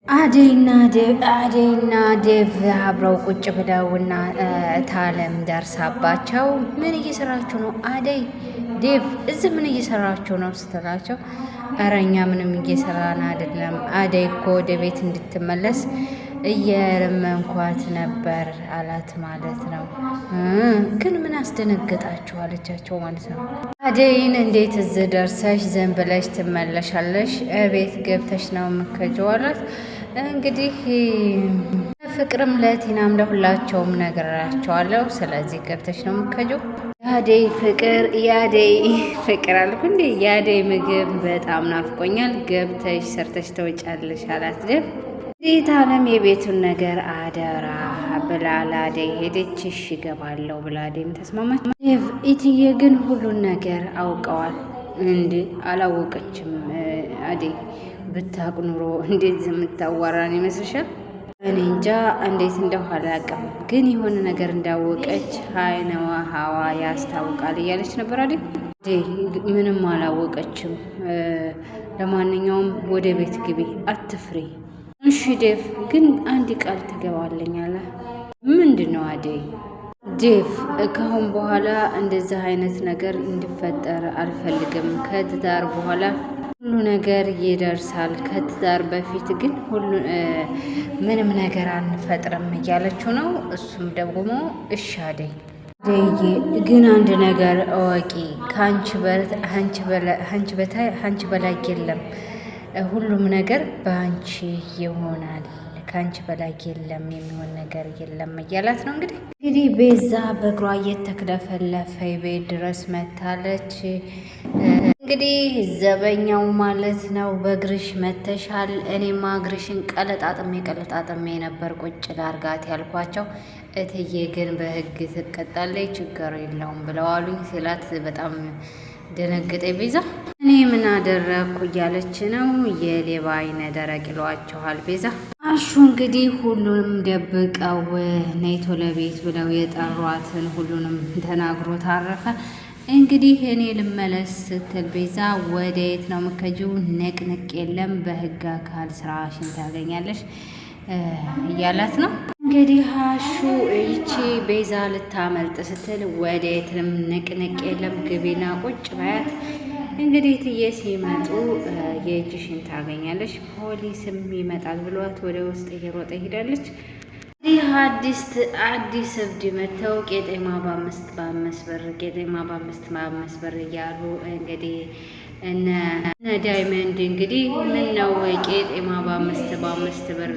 አደይና ዴቭ አብረው ቁጭ ብለውና ታለም ደርሳባቸው ምን እየሰራችሁ ነው? አደይ ዴቭ እዚህ ምን እየሰራችሁ ነው ስትላቸው፣ እረ እኛ ምንም እየሰራን አይደለም፣ አደይ እኮ ወደ ቤት እንድትመለስ እየለመንኳት ነበር አላት ማለት ነው። ግን ምን አስደነገጣችሁ አለቻቸው ማለት ነው። አደይን እንዴት እዚህ ደርሰሽ ዘን ብለሽ ትመለሻለሽ? ቤት ገብተሽ ነው የምከጀው አላት። እንግዲህ ፍቅርም ለቲናም ለሁላቸውም ነገራቸዋለሁ። ስለዚህ ገብተሽ ነው የምከጀው። የአደይ ፍቅር አልኩ እንዴ! የአደይ ምግብ በጣም ናፍቆኛል፣ ገብተሽ ሰርተሽ ተወጫለሽ አላት ደብ እንዴት አለም የቤቱን ነገር አደራ ብላ ለአደይ ሄደች። እሺ እገባለሁ ብላ አደይም ተስማማች። ኢትዬ ግን ሁሉን ነገር አውቀዋል። እንዴ አላወቀችም? አደይ ብታውቅ ኑሮ እንዴት የምታዋራን ይመስልሻል? እኔ እንጃ እንዴት እንደው አላውቅም፣ ግን የሆነ ነገር እንዳወቀች ሀይነዋ ሀዋ ያስታውቃል እያለች ነበር አደይ። ምንም አላወቀችም። ለማንኛውም ወደ ቤት ግቢ፣ አትፍሪ። እሺ ዴቭ ግን አንድ ቃል ትገባለኛለህ? ምንድን ነው አደይ? ዴቭ ከአሁን በኋላ እንደዚህ አይነት ነገር እንዲፈጠር አልፈልግም። ከትዳር በኋላ ሁሉ ነገር ይደርሳል። ከትዳር በፊት ግን ምንም ነገር አንፈጥርም እያለችው ነው። እሱም ደግሞ እሺ አደይ ግን አንድ ነገር እወቂ፣ ከአንቺ በላይ የለም። ሁሉም ነገር በአንቺ ይሆናል። ከአንቺ በላይ የለም፣ የሚሆን ነገር የለም እያላት ነው። እንግዲህ ቤዛ በእግሯ እየተክለፈለፈ ቤት ድረስ መታለች። እንግዲህ ዘበኛው ማለት ነው በእግርሽ መተሻል፣ እኔማ እግርሽን ቀለጣጥሜ ነበር ቁጭ ላርጋት ያልኳቸው፣ እትዬ ግን በህግ ትቀጣለች፣ ችግር የለውም ብለዋሉኝ ሲላት በጣም ደነገጠ ቤዛ። እኔ ምን አደረግኩ እያለች ነው። የሌባ አይነ ደረቅ ይሏቸዋል ቤዛ። አሹ እንግዲህ ሁሉንም ደብቀው ነይቶ ለቤት ብለው የጠሯትን ሁሉንም ተናግሮ ታረፈ። እንግዲህ እኔ ልመለስ ስትል ቤዛ ወደ የት ነው የምከጂው? ንቅንቅ የለም በህግ አካል ስራሽን ታገኛለሽ እያላት ነው። እንግዲህ አሹ ይቺ ቤዛ ልታመልጥ ስትል ወደ የትም ንቅንቅ የለም ግቢና ቁጭ ባያት። እንግዲህ ትዬ ሲመጡ የእጅሽን ታገኛለች፣ ፖሊስም ይመጣል ብሏት ወደ ውስጥ እየሮጠ ሄዳለች። ይህ አዲስ እብድ መተው ቄጤማ በአምስት ብር እያሉ እንግዲህ እነ ዳይመንድ እንግዲህ ምን ነው ቄጤማ በአምስት ብር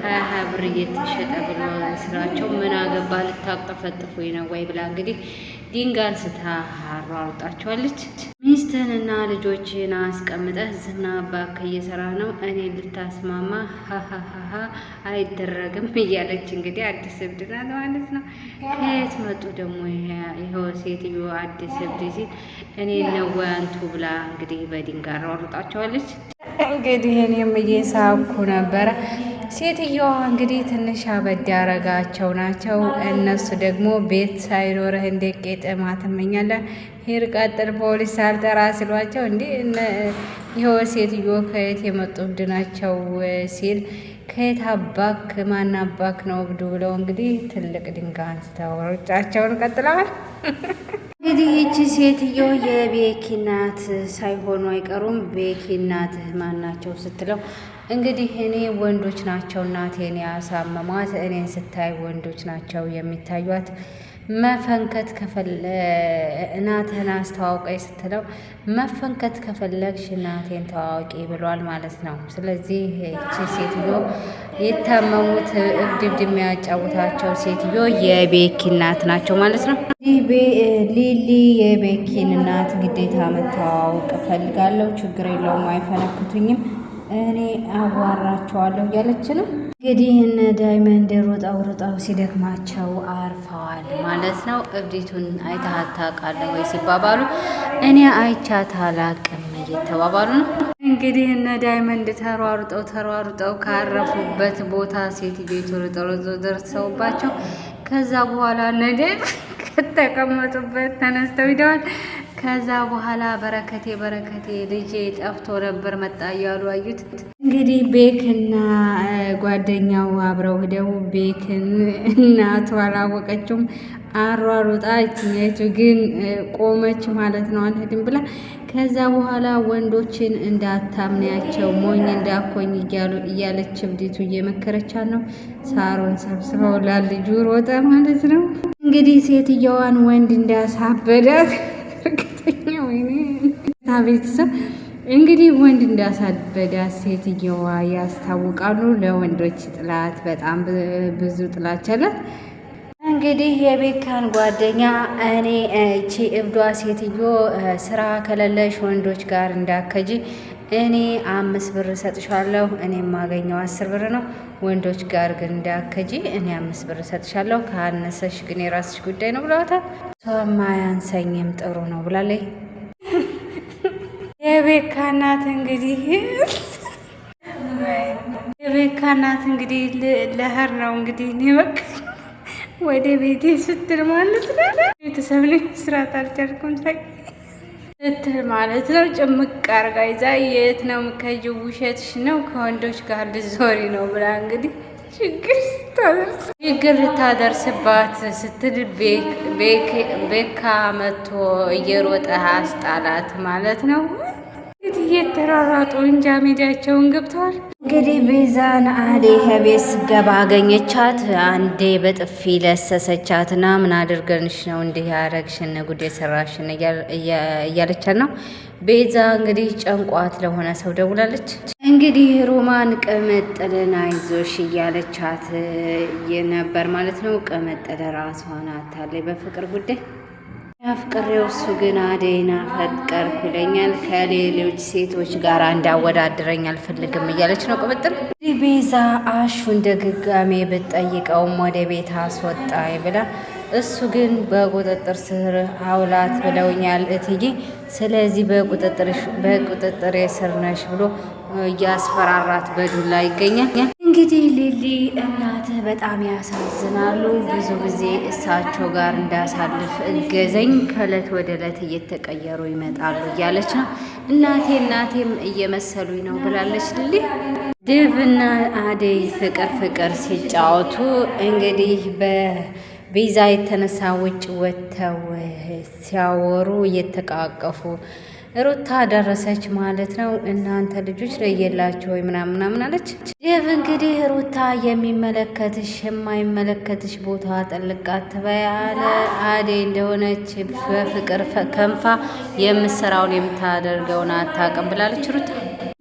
20 ብር እየተሸጠ ብሎ ስራቸው ምን አገባ ልታቅጠፈጥፉ ነው ወይ ብላ እንግዲህ ድንጋይ አንስታ አሯሩጣቸዋለች። ሚስትህንና ልጆችን አስቀምጠህ ዝና ባክ እየሰራ ነው እኔ ልታስማማ ሀሀሀ አይደረግም እያለች እንግዲህ አዲስ እብድ ናት ማለት ነው። ከየት መጡ ደግሞ ይኸው ሴትዮ አዲስ እብድ ሲል እኔ ነው አንቱ ብላ እንግዲህ በድንጋይ አሯሩጣቸዋለች። እንግዲህ እኔም እየሳኩ ነበረ። ሴትየዋ እንግዲህ ትንሽ አበድ ያረጋቸው ናቸው። እነሱ ደግሞ ቤት ሳይኖርህ እንደ ቄጠማ ትመኛለህ? ሂድ ቀጥል ፖሊስ አልጠራ ሲሏቸው እንዲ ይኸው ሴትዮ ከየት የመጡ እብድ ናቸው ሲል ከየት አባክ ማን አባክ ነው እብዱ ብለው እንግዲህ ትልቅ ድንጋይ አንስተው ሩጫቸውን ቀጥለዋል። እንግዲህ ይቺ ሴትዮ የቤኪ እናት ሳይሆኑ አይቀሩም። ቤኪ እናትህ ማን ናቸው ስትለው እንግዲህ እኔ ወንዶች ናቸው እናቴን ያሳመሟት፣ እኔን ስታይ ወንዶች ናቸው የሚታዩት። መፈንከት እናትህን አስተዋውቀኝ ስትለው መፈንከት ከፈለግሽ እናቴን ተዋወቂ ብሏል ማለት ነው። ስለዚህ ይቺ ሴትዮ የታመሙት እብድብድ የሚያጫውታቸው ሴትዮ የቤኪ እናት ናቸው ማለት ነው። ሊሊ የቤኪን እናት ግዴታ መተዋወቅ እፈልጋለሁ፣ ችግር የለውም አይፈነክቱኝም፣ እኔ አዋራቸዋለሁ እያለች ነው። እንግዲህ እነ ዳይመንድ ሮጣው ሲደክማቸው አርፈዋል ማለት ነው። እብዲቱን አይተሃት ታውቃለህ ወይ ሲባባሉ እኔ አይቻት አላቅም እየተባባሉ ነው። እንግዲህ እነ ዳይመንድ ተሯሩጠው ካረፉበት ቦታ ሴትዮቱ ሮጠው ደርሰውባቸው ከዛ በኋላ ነደብ ከተቀመጡበት ተነስተው ሂደዋል። ከዛ በኋላ በረከቴ ልጄ ጠፍቶ ነበር መጣ እያሉ አዩት። እንግዲህ ቤክና ጓደኛው አብረው ሂደው ቤክን እናቱ አላወቀችውም። አሯሩጣ እችኛይቱ ግን ቆመች ማለት ነው፣ አልሄድም ብላ። ከዛ በኋላ ወንዶችን እንዳታምንያቸው ሞኝ እንዳኮኝ እያለች እብዲቱ እየመከረቻት ነው። ሳሮን ሰብስበው ላልጁ ሮጠ ማለት ነው። እንግዲህ ሴትየዋን ወንድ እንዳሳበዳት እርግጠኛ ወይኔ ቤተሰብ እንግዲህ ወንድ እንዳሳበዳት ሴትየዋ ያስታውቃሉ። ለወንዶች ጥላት በጣም ብዙ ጥላቻ አላት። እንግዲህ የቤካን ጓደኛ እኔ እቺ እብዷ ሴትዮ ስራ ከሌለሽ ወንዶች ጋር እንዳከጂ እኔ 5 ብር እሰጥሻለሁ፣ እኔ የማገኘው 10 ብር ነው። ወንዶች ጋር ግን እንዳከጂ እኔ 5 ብር እሰጥሻለሁ፣ ካነሰሽ ግን የራስሽ ጉዳይ ነው ብለዋታል። ማያንሰኝም ጥሩ ነው ብላለች። የቤካ እናት እንግዲህ ለህር ነው እንግዲህ እኔ በቃ ወደ ቤቴ ስትል ማለት ነው። ቤተሰብ ላይ መስራት አልቻልኩም ስትል ማለት ነው። ጭምቅ አርጋ ይዛ የት ነው የምከጂው? ውሸትሽ ነው፣ ከወንዶች ጋር ልዞሪ ነው ብላ እንግዲህ ችግር ልታደርስባት ስትል ቤካ መጥቶ እየሮጠ አስጣላት ማለት ነው። እንግዲህ እየተሯሯጡ እንጃ ሜዳቸውን ገብተዋል። እንግዲህ ቤዛን አዴ ከቤት ስገባ አገኘቻት። አንዴ በጥፊ ለሰሰቻትና ምን አድርገንሽ ነው እንዲህ ያረግሽን ጉድ የሰራሽን እያለቻት ነው። ቤዛ እንግዲህ ጨንቋት ለሆነ ሰው ደውላለች። እንግዲህ ሮማን ቅምጥልን አይዞሽ እያለቻት ነበር ማለት ነው። ቅምጥል ራሷን አታለች በፍቅር ጉዳይ አፍቅሬው እሱ ግን አደይን አፈቀርኩ ይለኛል፣ ከሌሎች ሴቶች ጋር እንዳወዳድረኝ አልፈልግም እያለች ነው ቅምጥል። ቤዛ አሹን ደግጋሜ ብትጠይቀውም ወደ ቤት አስወጣኝ ብላ እሱ ግን በቁጥጥር ስር አውላት ብለውኛል እትዬ፣ ስለዚህ በቁጥጥር ስር ነሽ ብሎ እያስፈራራት በዱላ ይገኛል። እንግዲህ ሊሊ እናት በጣም ያሳዝናሉ። ብዙ ጊዜ እሳቸው ጋር እንዳሳልፍ እገዘኝ፣ ከእለት ወደ እለት እየተቀየሩ ይመጣሉ እያለች ነው። እናቴም እየመሰሉኝ ነው ብላለች ሊሊ። ዴቭና አደይ ፍቅር ሲጫወቱ እንግዲህ በቤዛ የተነሳ ውጭ ወጥተው ሲያወሩ እየተቃቀፉ ሩታ ደረሰች ማለት ነው። እናንተ ልጆች ለየላቸው ወይ ምናምን አለች። ዴቭ እንግዲህ ሩታ የሚመለከትሽ የማይመለከትሽ ቦታ ጠልቃት ትበያለ አደይ እንደሆነች በፍቅር ከንፋ የምሰራውን የምታደርገውን አታውቅም ብላለች ሩታ።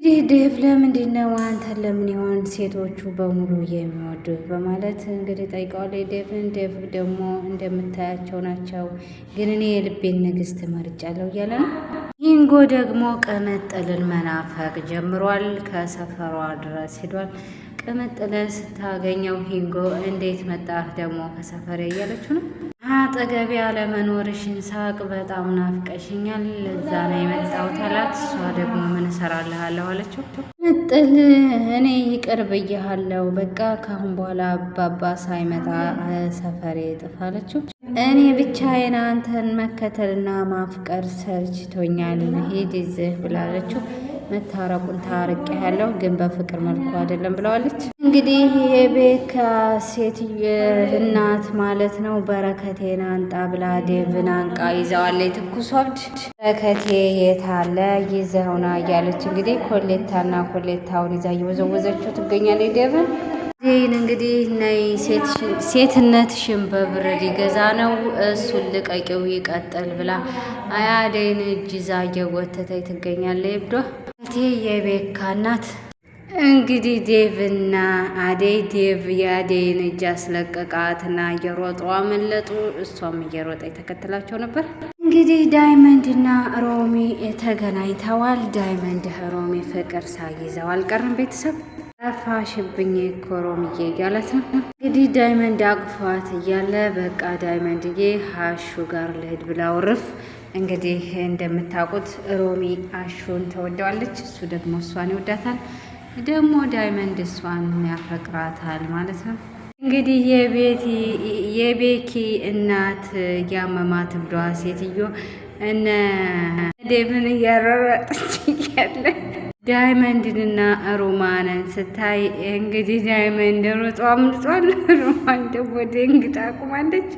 ይህ ዴቭ ለምንድን ነው አንተን ለምን ይሆን ሴቶቹ በሙሉ የሚወዱ በማለት እንግዲህ ጠይቀዋለች ዴቭን። ዴቭ ደግሞ እንደምታያቸው ናቸው፣ ግን እኔ የልቤን ንግስት መርጫለሁ እያለ ነው። ሂንጎ ደግሞ ቅምጥልን መናፈቅ ጀምሯል። ከሰፈሯ ድረስ ሄዷል። ቅምጥልን ስታገኘው ሂንጎ እንዴት መጣህ ደግሞ ከሰፈሬ እያለችው ነው። አጠገቤ ያለመኖርሽን ሳቅ በጣም ናፍቀሽኛል፣ ለዛ ነው የመጣሁት አላት። እሷ ደግሞ ምን እሰራልሃለሁ አለችው። ቅምጥል እኔ ይቅር ብዬሃለሁ፣ በቃ ካሁን በኋላ አባባ ሳይመጣ ሰፈሬ ጥፋለችው። እኔ ብቻዬን አንተን መከተልና ማፍቀር ሰልችቶኛል፣ ሂድ ይዘህ ብላለችው። መታረቁን ታርቅ ያለው ግን በፍቅር መልኩ አይደለም ብለዋለች። እንግዲህ የቤካ ሴት እናት ማለት ነው በረከቴን አንጣ ብላ ዴቭን አንቃ ይዘዋለች። ትኩስ ወብድ በረከቴ የታለ ይዘውና እያለች እንግዲህ ኮሌታውን ይዛ እየወዘወዘችው ትገኛለች ዴቭን። ይህን እንግዲህ ነይ ሴትነትሽን በብር ሊገዛ ነው፣ እሱን ልቀቂው ይቀጥል ብላ አያደይን እጅ ይዛ እየጎተተች ትገኛለች። ይብዷ የቤካ እናት እንግዲህ ዴቭና አደይ ዴቭ የአደይን እጅ አስለቀቃትና እየሮጡ አመለጡ። እሷም እየሮጠ ተከትላቸው ነበር። እንግዲህ ዳይመንድና ሮሚ ተገናኝተዋል። ዳይመንድ ሮሚ ፍቅር ሳይዘው አልቀረም። ቤተሰብ ጠፋሽብኝ እኮ ሮሚዬ እያለት ነው። እንግዲህ ዳይመንድ አቅፏት እያለ በቃ ዳይመንድዬ ሀሹ ጋር ልሄድ ብላ ውርፍ። እንግዲህ እንደምታውቁት ሮሚ አሹን ተወደዋለች፣ እሱ ደግሞ እሷን ይወዳታል። ደግሞ ዳይመንድ እሷን ያፈቅራታል ማለት ነው። እንግዲህ የቤኪ እናት ያመማት ብዷ ሴትዮ እነ ዴቭን እያረረጠች እያለ ዳይመንድንና ሮማንን ስታይ እንግዲህ ዳይመንድ ሮጦ አምልጧል። ሮማን ደግሞ ደንግጣ ቁማለች።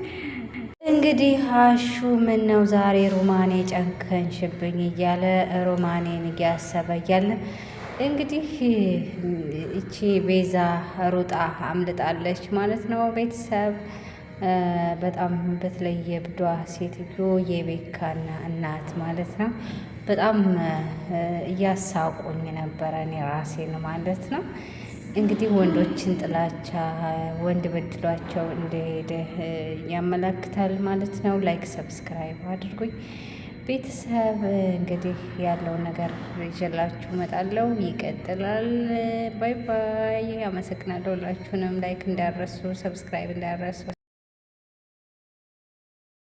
እንግዲህ ሀሹ ምን ነው ዛሬ ሮማኔ ጨከንሽብኝ እያለ ሮማኔን እያሰበ እያለ እንግዲህ እቺ ቤዛ ሩጣ አምልጣለች ማለት ነው። ቤተሰብ በጣም በተለይ የብዷ ሴትዮ የቤካና እናት ማለት ነው በጣም እያሳቁኝ ነበረ እኔ ራሴን ማለት ነው። እንግዲህ ወንዶችን ጥላቻ ወንድ በድሏቸው እንደሄደ ያመለክታል ማለት ነው። ላይክ ሰብስክራይብ አድርጉኝ ቤተሰብ። እንግዲህ ያለው ነገር ይዤላችሁ እመጣለሁ። ይቀጥላል። ባይ ባይ። አመሰግናለሁ። ሁላችሁንም ላይክ እንዳረሱ ሰብስክራይብ እንዳረሱ